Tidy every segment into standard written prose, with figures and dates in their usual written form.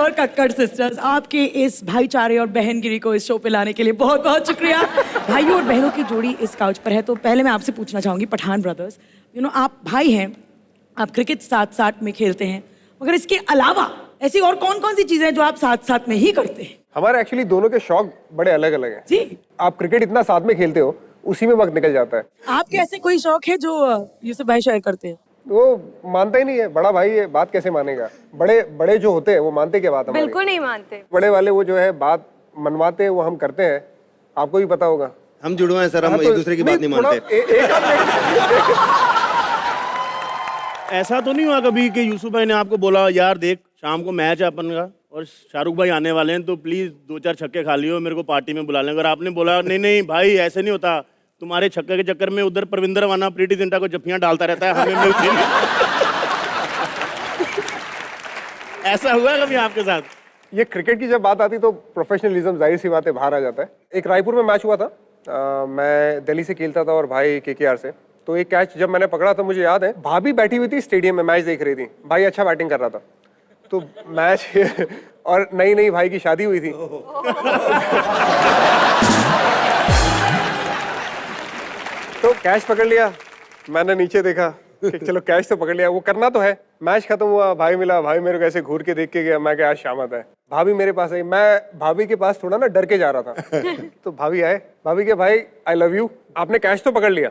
और कक्कड़ सिस्टर्स, आपके इस भाईचारे और बहनगिरी को इस शो पे लाने के लिए बहुत बहुत शुक्रिया। भाइयों और बहनों की जोड़ी इस काउच पर है, तो पहले मैं आपसे पूछना चाहूंगी, पठान ब्रदर्स, आप भाई हैं, आप क्रिकेट साथ साथ में खेलते हैं, मगर इसके अलावा ऐसी और कौन कौन सी चीजें हैं जो आप साथ साथ में ही करते हैं? हमारे एक्चुअली दोनों के शौक बड़े अलग अलग हैं जी। आप क्रिकेट इतना साथ में खेलते हो, उसी में वक्त निकल जाता है। आपके ऐसे कोई शौक है जो यूसुफ भाई शेयर करते हैं? वो मानता ही नहीं है, बड़ा भाई है, बात कैसे मानेगा? बड़े बड़े जो होते हैं वो मानते क्या बात? हमारी बिल्कुल नहीं मानते। बड़े वाले वो जो है बात मनवाते हैं, वो हम करते हैं, आपको भी पता होगा। हम जुड़वा हैं सर, हम तो एक दूसरे की बात नहीं मानते। ऐसा तो नहीं हुआ कभी कि यूसुफ भाई ने आपको बोला यार देख शाम को मैच है अपन का और शाहरुख भाई आने वाले हैं, तो प्लीज 2-4 छक्के खा लियो, मेरे को पार्टी में बुला लें? अगर आपने बोला नहीं नहीं भाई ऐसे नहीं होता, तुम्हारे छक्के के चक्कर में उधर परविंदर वाना प्रीति जिंटा को जफ्फियां डालता रहता है, हमें मिलती नहीं। ऐसा हुआ कभी आपके साथ? ये क्रिकेट की जब बात आती तो प्रोफेशनलिज्म जाहिर सी बात है बाहर आ जाता है। एक रायपुर में मैच हुआ था, मैं दिल्ली से खेलता था और भाई केकेआर से। तो एक कैच जब मैंने पकड़ा था, मुझे याद है भाभी बैठी हुई थी स्टेडियम में, मैच देख रही थी, भाई अच्छा बैटिंग कर रहा था, तो मैच और नई भाई की शादी हुई थी। तो कैच पकड़ लिया, मैंने नीचे देखा कि चलो कैच तो पकड़ लिया, वो करना तो है। मैच खत्म हुआ, भाई मिला, भाई मेरे को ऐसे घूर के देख के गया, मैं क्या आज शामत है। भाभी मेरे पास आई, मैं भाभी के पास थोड़ा ना डर के जा रहा था। तो भाभी आए, भाभी के भाई आई लव यू, आपने कैच तो पकड़ लिया,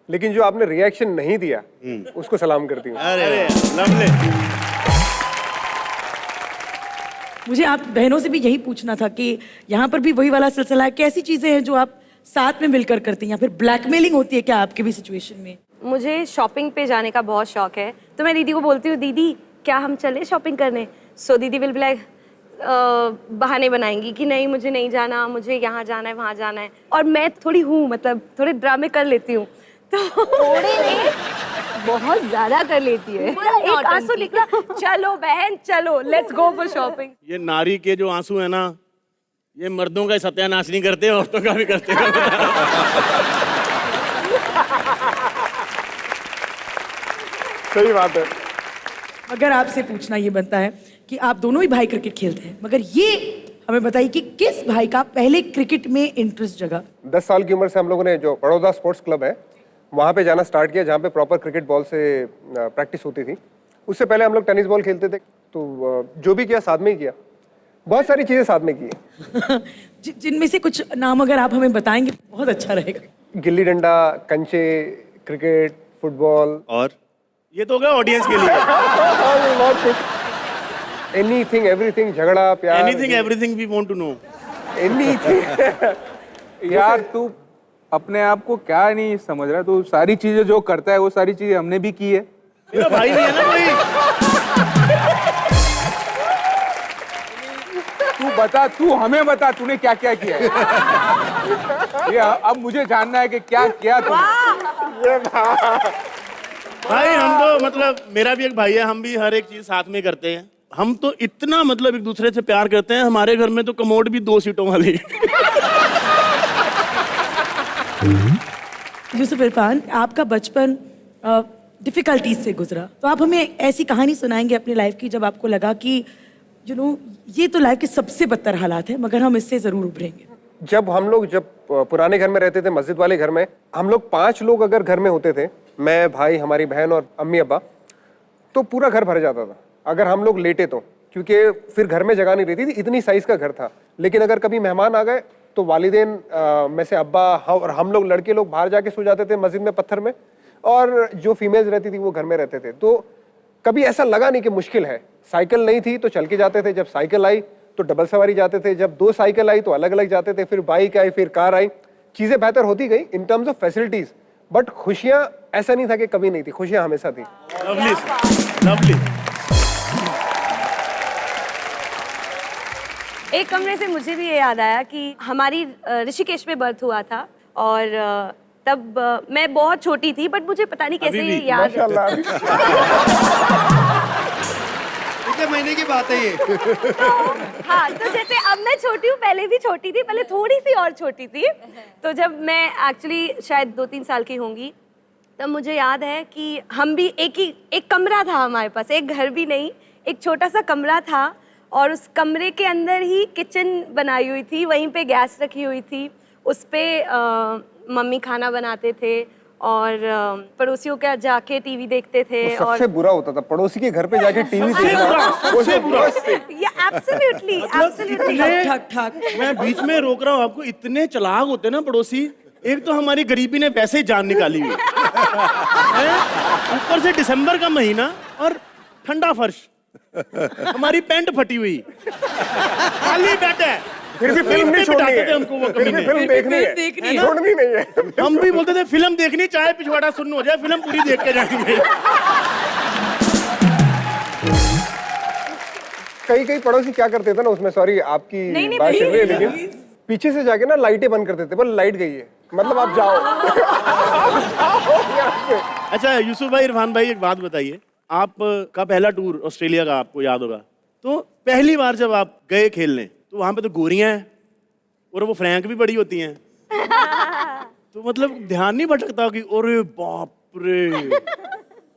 लेकिन जो आपने रिएक्शन नहीं दिया उसको सलाम करती हूँ। अरे लवली। मुझे आप बहनों से भी यही पूछना था कि यहाँ पर भी वही वाला सिलसिला है, कैसी चीजें हैं जो आप साथ में मिलकर करती हैं, या फिर ब्लैकमेलिंग होती है क्या आपके भी सिचुएशन में? मुझे शॉपिंग पे जाने का बहुत शौक है, तो मैं दीदी को बोलती हूँ दीदी क्या हम चले शॉपिंग करने? सो दीदी विल बी लाइक बहाने बनाएंगी कि नहीं मुझे नहीं जाना, मुझे यहाँ जाना है वहाँ जाना है। और मैं थोड़ी हूँ, मतलब थोड़े ड्रामे कर लेती हूँ, तो थोड़े नहीं बहुत ज्यादा कर लेती है। एक आंसू निकला, चलो बहन चलो लेट्स गो फॉर शॉपिंग। ये नारी के जो आंसू है ना, ये मर्दों का सत्यानाश नहीं करते, औरतों का भी करते हैं। सही बात है। अगर आपसे पूछना ये बनता है कि आप दोनों ही भाई क्रिकेट खेलते हैं, मगर ये हमें बताइए कि किस भाई का पहले क्रिकेट में इंटरेस्ट जगा? 10 साल की उम्र से हम लोगों ने जो बड़ौदा स्पोर्ट्स क्लब है वहाँ पे जाना स्टार्ट किया, जहाँ पे प्रॉपर क्रिकेट बॉल से प्रैक्टिस होती थी। उससे पहले हम लोग टेनिस बॉल खेलते थे, तो जो भी किया साथ में ही किया, बहुत सारी चीजें साथ में की। जिनमें से कुछ नाम अगर आप हमें बताएंगे बहुत अच्छा रहेगा। गिल्ली डंडा, कंचे, क्रिकेट, फुटबॉल, और ये तो होगा ऑडियंस के लिए। बहुत कुछ, एनीथिंग एवरीथिंग, झगड़ा प्यार, anything everything we want to know. Anything. यार तू अपने आप को क्या नहीं समझ रहा, तू सारी चीजें जो करता है वो सारी चीजें हमने भी की है। मेरा भाई नहीं है ना कोई। तू बता, तू हमें बता तूने क्या क्या किया है। ये अब मुझे जानना है कि क्या किया तूने। भाई हम तो मतलब मेरा भी एक भाई है, हम भी हर एक चीज साथ में करते हैं। हम तो इतना मतलब एक दूसरे से प्यार करते हैं, हमारे घर में तो कमोड भी 2 सीटों वाली। यूसुफ इरफान, आपका बचपन डिफिकल्टीज से गुजरा, तो आप हमें ऐसी कहानी सुनाएंगे अपनी लाइफ की जब आपको लगा कि ये तो लाइफ के सबसे बदतर हालात है, मगर हम इससे जरूर उभरेंगे? जब हम लोग पुराने घर में रहते थे, मस्जिद वाले घर में, हम लोग 5 लोग अगर घर में होते थे, मैं, भाई, हमारी बहन और अम्मी अब्बा, तो पूरा घर भर जाता था अगर हम लोग लेटे तो, क्योंकि फिर घर में जगह नहीं रहती थी, इतनी साइज का घर था। लेकिन अगर कभी मेहमान आ गए तो वालिदैन में से अब्बा और हम लोग लड़के लोग बाहर जाके सो जाते थे मस्जिद में पत्थर में, और जो फीमेल्स रहती थी वो घर में रहते थे। तो कभी ऐसा लगा नहीं कि मुश्किल है। साइकिल नहीं थी तो चल के जाते थे, जब साइकिल आई तो डबल सवारी जाते थे, जब 2 साइकिल आई तो अलग अलग जाते थे, फिर बाइक आई, फिर कार आई, चीजें बेहतर होती गई in terms of facilities, but खुशियां ऐसा नहीं था कि कभी नहीं थी, खुशियां हमेशा थी। Lovely lovely. एक कमरे से मुझे भी ये याद आया कि हमारी ऋषिकेश में बर्थ हुआ था, और तब मैं बहुत छोटी थी, बट मुझे पता नहीं कैसे ये याद है। कितने महीने की बात है ये? हाँ, तो जैसे अब मैं छोटी हूँ, पहले भी छोटी थी, पहले थोड़ी सी और छोटी थी। तो जब मैं एक्चुअली शायद 2-3 साल की होंगी, तब मुझे याद है कि हम भी एक कमरा था हमारे पास, एक घर भी नहीं, एक छोटा सा कमरा था, और उस कमरे के अंदर ही किचन बनाई हुई थी, वहीं पे गैस रखी हुई थी, उस पे मम्मी खाना बनाते थे और पड़ोसियों के जाके टीवी देखते थे। वो सबसे बुरा होता था पड़ोसी के घर पे जाके टीवी देखना। सबसे बुरा। एब्सोल्युटली ठक ठक। मैं बीच में रोक रहा हूँ आपको, इतने चालाक होते हैं ना पड़ोसी। एक तो हमारी गरीबी ने वैसे ही जान निकाली हुई है, ऊपर से दिसंबर का महीना और ठंडा फर्श, हमारी पैंट फटी हुई, खाली बेड है, फिर भी फिल्म नहीं छोड़नी है, हमको वो फिर भी कमीने। फिल्म देखनी है, छोड़नी नहीं है। हम भी बोलते थे फिल्म देखनी, चाहे पिछवाड़ा सुन्न हो जाए, फिल्म पूरी देख के जाएंगे। कई पड़ोसी क्या करते थे ना उसमें, सॉरी आपकी नहीं, बात चल रही है, नहीं, लेकिन पीछे से जाके ना लाइटें बंद कर देते, बोल लाइट गई है, मतलब आप जाओ। अच्छा यूसुफ भाई, इरफान भाई, एक बात बताइए, आप का पहला टूर ऑस्ट्रेलिया का आपको याद होगा, तो पहली बार जब आप गए खेलने तो वहां पे तो गोरियां हैं और वो फ्रैंक भी बड़ी होती हैं, तो मतलब ध्यान नहीं भटकता कि अरे बाप रे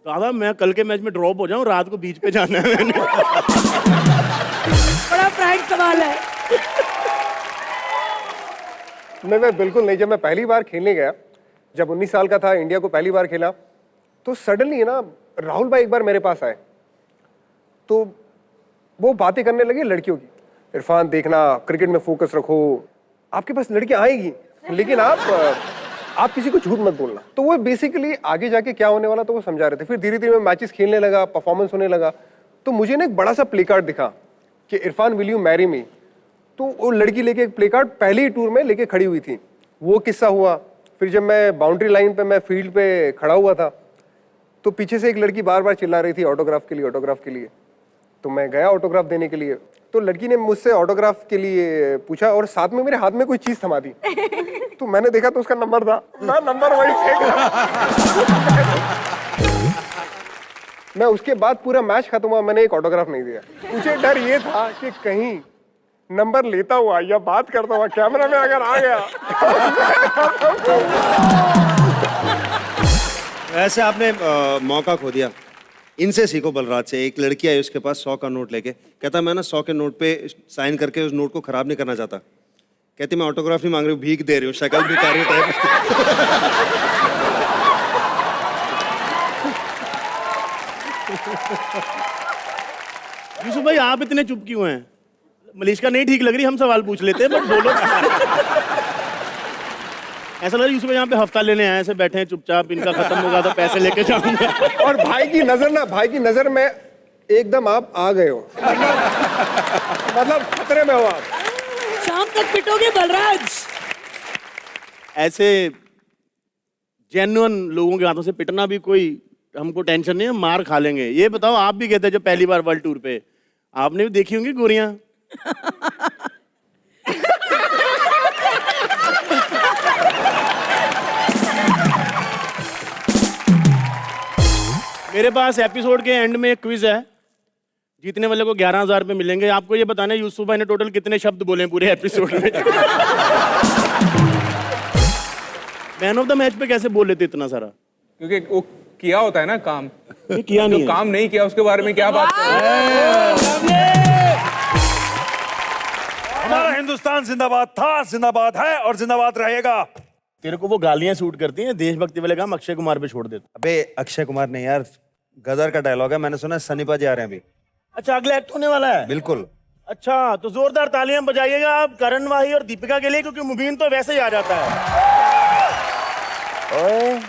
दादा मैं कल के मैच में ड्रॉप हो जाऊं, रात को बीच पे जाना है मैंने। बड़ा फ्रैंक सवाल है। नहीं बिल्कुल नहीं। जब मैं पहली बार खेलने गया, जब 19 साल का था, इंडिया को पहली बार खेला, तो सडनली ना राहुल भाई एक बार मेरे पास आए, तो वो बातें करने लगे लड़कियों की, इरफान देखना क्रिकेट में फोकस रखो, आपके पास लड़कियां आएगी लेकिन आप किसी को झूठ मत बोलना। तो वो बेसिकली आगे जाके क्या होने वाला तो वो समझा रहे थे। फिर धीरे धीरे मैं मैचेस खेलने लगा, परफॉर्मेंस होने लगा, तो मुझे ना एक बड़ा सा प्ले कार्ड दिखा कि Irfan will you marry me. तो वो लड़की लेके एक प्ले कार्ड पहले ही टूर में लेके खड़ी हुई थी, वो किस्सा हुआ। फिर जब मैं बाउंड्री लाइन पे, मैं फील्ड पे खड़ा हुआ था, तो पीछे से एक लड़की बार बार चिल्ला रही थी ऑटोग्राफ के लिए, ऑटोग्राफ के लिए। तो मैं गया ऑटोग्राफ देने के लिए, तो लड़की ने मुझसे ऑटोग्राफ के लिए पूछा और साथ में मेरे हाथ में कोई चीज थमा दी। तो मैंने देखा तो उसका नंबर था, मैं नंबर वही फेंक रहा। मैं उसके बाद पूरा मैच खत्म हुआ, मैंने एक ऑटोग्राफ नहीं दिया। मुझे डर ये था कि कहीं नंबर लेता हुआ या बात करता हुआ कैमरा में अगर आ गया। वैसे आपने मौका खो दिया। इनसे सीखो बलराज से। एक लड़की आई उसके पास 100 का नोट लेके, कहता मैं ना 100 के नोट पे साइन करके उस नोट को खराब नहीं करना चाहता। कहती मैं ऑटोग्राफ नहीं मांग रही हूँ, भीख दे रही हूँ, शक्ल भिखारी टाइप। यूसुफ भाई आप इतने चुप क्यों हैं? मलिश्का नहीं ठीक लग रही, हम सवाल पूछ लेते हैं, बट बोलो। ऐसा लग रहा है यूसुफ भाई यहाँ पे हफ्ता लेने आए, ऐसे बैठे हैं चुपचाप, इनका खत्म होगा तो पैसे लेके जाऊंगा। और भाई की नजर में एकदम आप आ गए हो। मतलब खतरे में हो आप। शाम तक पिटोगे बलराज। ऐसे जेन्युइन लोगों के हाथों से पिटना भी कोई हमको टेंशन नहीं है, मार खा लेंगे। ये बताओ, आप भी कहते हैं जब पहली बार वर्ल्ड टूर पे, आपने भी देखी होंगी गोरियां। मेरे पास एपिसोड के एंड में एक क्विज है, जीतने वाले को 11,000 रुपए मिलेंगे। आपको ये बताना है यूसुफ भाई ने टोटल कितने शब्द बोले पूरे एपिसोड में। मैन ऑफ द मैच पे कैसे बोल लेते इतना सारा? क्योंकि वो किया होता है ना काम, ये किया नहीं जो है। काम नहीं किया उसके बारे में क्या बात कर रहे हैं? हमारा हिंदुस्तान जिंदाबाद था, जिंदाबाद है और जिंदाबाद रहेगा। तेरे को वो गालियां सूट करती हैं, देशभक्ति वाले काम अक्षय कुमार पे छोड़ देते। अबे अक्षय कुमार नहीं यार, गदर का डायलॉग है, मैंने सुना सनी पाजी आ रहे हैं अभी। अच्छा, अगला एक्ट होने वाला है? बिल्कुल। अच्छा, तो जोरदार तालियां बजाइएगा आप करण वाही और दीपिका के लिए, क्योंकि मुबीन तो वैसे ही आ जाता है। ओए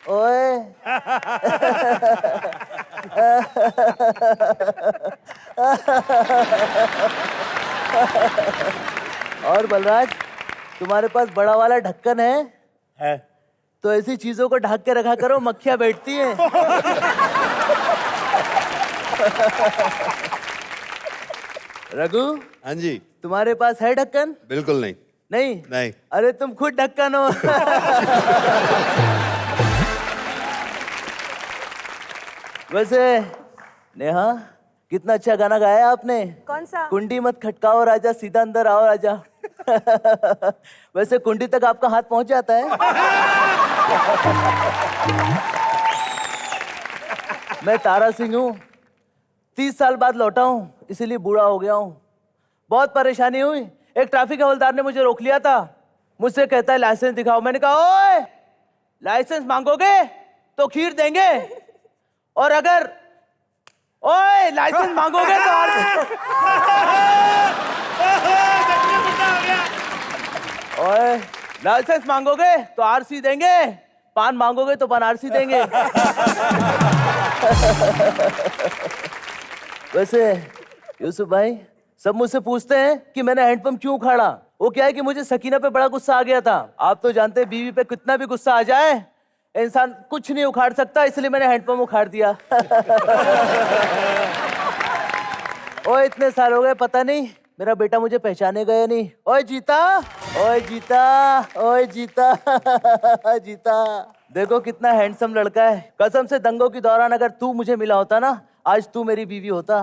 ओए और बलराज, तुम्हारे पास बड़ा वाला ढक्कन है? तो ऐसी चीजों को ढक के रखा करो, मक्खियां बैठती हैं। रघु, हाँ जी। तुम्हारे पास है ढक्कन? बिल्कुल नहीं। नहीं? नहीं। अरे तुम खुद ढक्कन हो। वैसे नेहा, कितना अच्छा गाना गाया आपने। कौन सा? कुंडी मत खटकाओ राजा, सीधा अंदर आओ राजा। वैसे कुंडी तक आपका हाथ पहुंच जाता है? मैं तारा सिंह हूँ, 30 साल बाद लौटा हूँ। इसीलिए बूढ़ा हो गया हूँ। बहुत परेशानी हुई। एक ट्रैफिक हवलदार ने मुझे रोक लिया था, मुझसे कहता है लाइसेंस दिखाओ। मैंने कहा ओए लाइसेंस मांगोगे तो खीर देंगे, और अगर ओए लाइसेंस मांगोगे तो ओए लाइसेंस मांगोगे तो आरसी देंगे, पान मांगोगे तो बनारसी देंगे। वैसे यूसुफ भाई, सब मुझसे पूछते हैं कि मैंने हैंडपंप क्यों उखाड़ा। वो क्या है कि मुझे सकीना पे बड़ा गुस्सा आ गया था। आप तो जानते हैं बीवी पे कितना भी गुस्सा आ जाए इंसान कुछ नहीं उखाड़ सकता, इसलिए मैंने हैंडपंप उखाड़ दिया। ओए इतने साल हो गए, पता नहीं मेरा बेटा मुझे पहचाने गया नहीं। ओए जीता, ओए जीता, ओए जीता। जीता देखो कितना हैंडसम लड़का है। कसम से दंगों के दौरान अगर तू मुझे मिला होता ना, आज तू मेरी बीवी होता।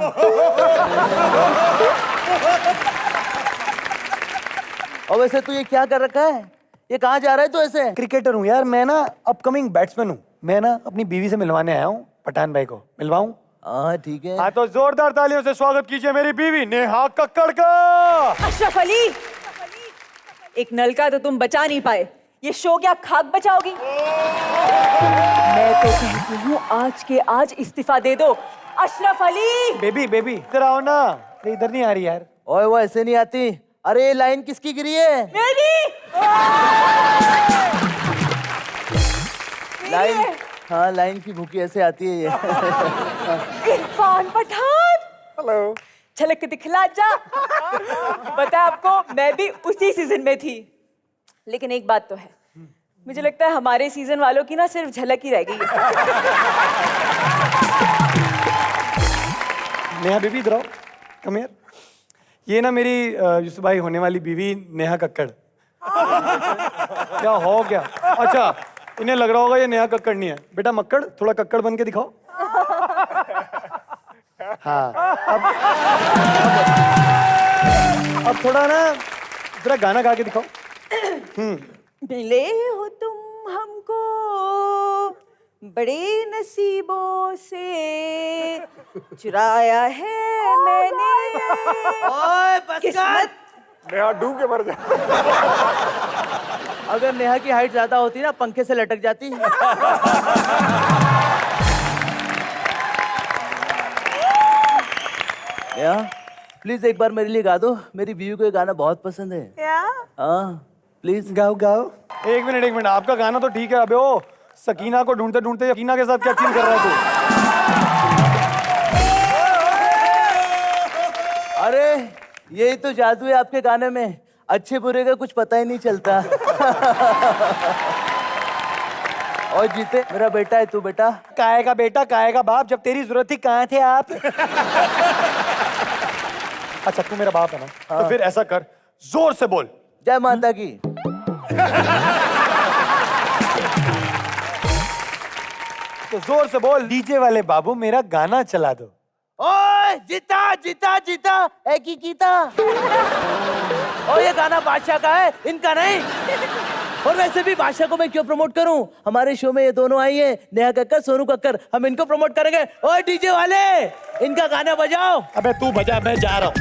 और वैसे तू ये क्या कर रखा है? ये कहाँ जा रहा है तू ऐसे? क्रिकेटर हूँ यार मैं ना, अपकमिंग बैट्समैन हूँ मैं ना। अपनी बीवी से मिलवाने आया हूँ, पठान भाई को मिलवाऊं। हाँ ठीक है। हाँ तो जोरदार तालियों से स्वागत कीजिए मेरी बीवी नेहा कक्कड़ का। अशरफ अली, एक नल का तो तुम बचा नहीं पाए, ये शो क्या खाक बचाओगी? मैं तो कहती हूँ आज के आज इस्तीफा दे दो। अशरफ अली बेबी बेबी इधर आओ ना। ये इधर नहीं आ रही यार। ओए वो ऐसे नहीं आती। अरे ये लाइन किसकी गिरी है? मेरी लाइन, हाँ लाइन की भूखी ऐसे आती है ये। इरफान पठान, हेलो। झलक के दिखला जा। पता है आपको, मैं भी उसी सीजन में थी। लेकिन एक बात तो है, मुझे लगता है हमारे सीजन वालों की ना सिर्फ झलक ही रह गई है। नेहा बेबी इधर आओ, कम हियर। ये ना मेरी यूसुफ भाई होने वाली बीवी नेहा कक्कड़। क्या हो गया? अच्छा इन्हें लग रहा होगा ये नेहा कक्कड़ नहीं है। बेटा मक्कड़, थोड़ा कक्कड़ बन के दिखाओ। हाँ अब थोड़ा ना जरा गाना गा के दिखाओ। मिले हो तुम हमको बड़े नसीबों से, चुराया है मैंने ओए बस कर। नेहा डूब के मर जा। अगर नेहा की हाइट ज्यादा होती ना पंखे से लटक जाती। नेहा प्लीज एक बार मेरे लिए गा दो, मेरी बीवी को ये गाना बहुत पसंद है। हाँ प्लीज गाओ गाओ। एक मिनट, आपका गाना तो ठीक है। अबे ओ सकीना को ढूंढते ढूंढते सकीना के साथ क्या चीज कर रहा है तू? अरे यही तो जादू है आपके गाने में, अच्छे बुरे का कुछ पता ही नहीं चलता। और जीते मेरा बेटा है तू बेटा। काय का बेटा काय का बाप, जब तेरी जरूरत थी कहाँ थे आप? अच्छा तू मेरा बाप है ना, तो फिर ऐसा कर, जोर से बोल जय माता की। तो जोर से बोल, डीजे वाले बाबू मेरा गाना चला दो। ओए जीता जीता जीता एक ही कीता। ओ ये गाना बादशाह का है, इनका नहीं। और वैसे भी बादशाह को मैं क्यों प्रमोट करूं? हमारे शो में ये दोनों आई हैं, नेहा कक्कड़ सोनू कक्कड़, हम इनको प्रमोट करेंगे। ओए डीजे वाले इनका गाना बजाओ। अबे तू बजा, मैं जा रहा हूँ।